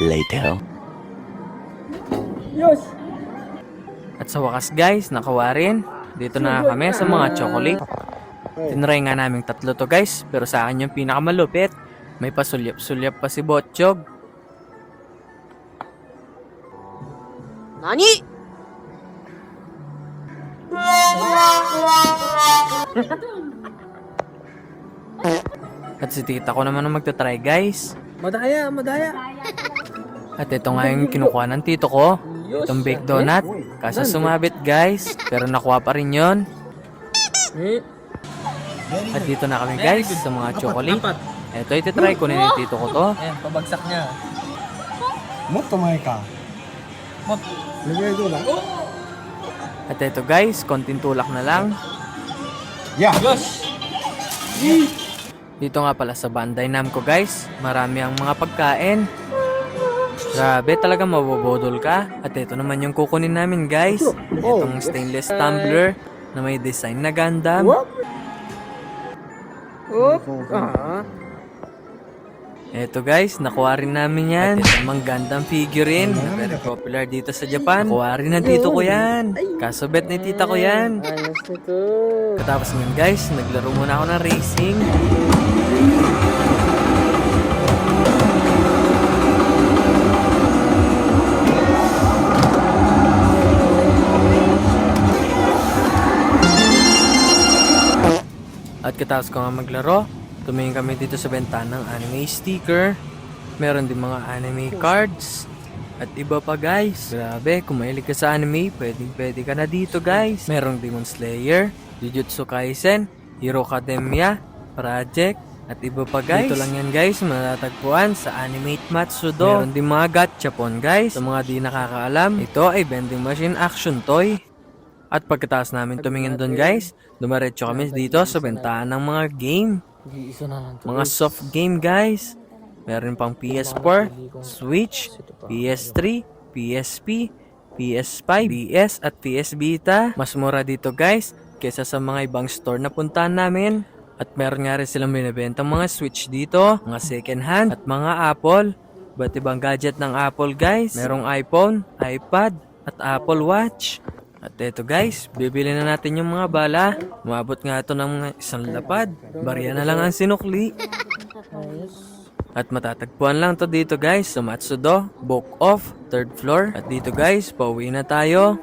later. Yes! At sa wakas guys, nakawarin. Dito na kami sa mga chocolate. Tinry nga naming tatlo to guys, pero sa akin yung pinakamalupit. May pasulyap-sulyap pa si Botchog. Nani? At si tita ko naman ang magta-try guys. Madaya, madaya. At ito nga yung kinukuha ng tito ko. Itong baked donut. Kaso sumabit guys, pero nakuha pa rin yun. At dito na kami guys sa mga chocolate. Ito ititry ko na yung tito ko to. Ayan, pabagsak niya. もっと前か。レベルどうだ At ito guys, konting tulak na lang. Yeah! Dito nga pala sa Bandai Namco guys, marami ang mga pagkain. Grabe, talaga mabobodol ka. At ito naman yung kukunin namin guys. Itong stainless tumbler na may design na Gundam. Eto guys, nakuha rin namin yan. At ito namang Gundam figurine na very popular dito sa Japan. Nakuha rin ng tito ko yan. Kaso bet ni tita ko yan. Ayos nito. Katapos ngayon guys, naglaro muna ako ng racing. At katapos ko nga maglaro, tumingin kami dito sa bentana ng anime sticker. Meron din mga anime cards. At iba pa guys. Grabe, kung mahilig ka sa anime, pwede ka na dito guys. Merong Demon Slayer, Jujutsu Kaisen, Hero Academia, Project, at iba pa guys. Dito lang yan guys, matatagpuan sa Animate Matsudo. Meron din mga gachapon guys. Sa mga di nakakaalam, ito ay vending machine action toy. At pagkatapos namin tumingin doon guys, dumaretso kami dito sa bentahan ng mga game. Mga soft game guys. Meron pang PS4, Switch, PS3, PSP, PS5, PS at PS Vita. Mas mura dito guys kesa sa mga ibang store na puntahan namin. At meron nga rin silang binibentang mga Switch dito, mga second hand at mga Apple. Ba't ibang gadget ng Apple guys? Merong iPhone, iPad at Apple Watch. At eto guys, bibili na natin yung mga bala. Umabot nga ito ng mga isang lapad. Barya na lang ang sinukli. At matatagpuan lang to dito guys sa Matsudo, Book Off, 3rd floor. At dito guys, pauwi na tayo.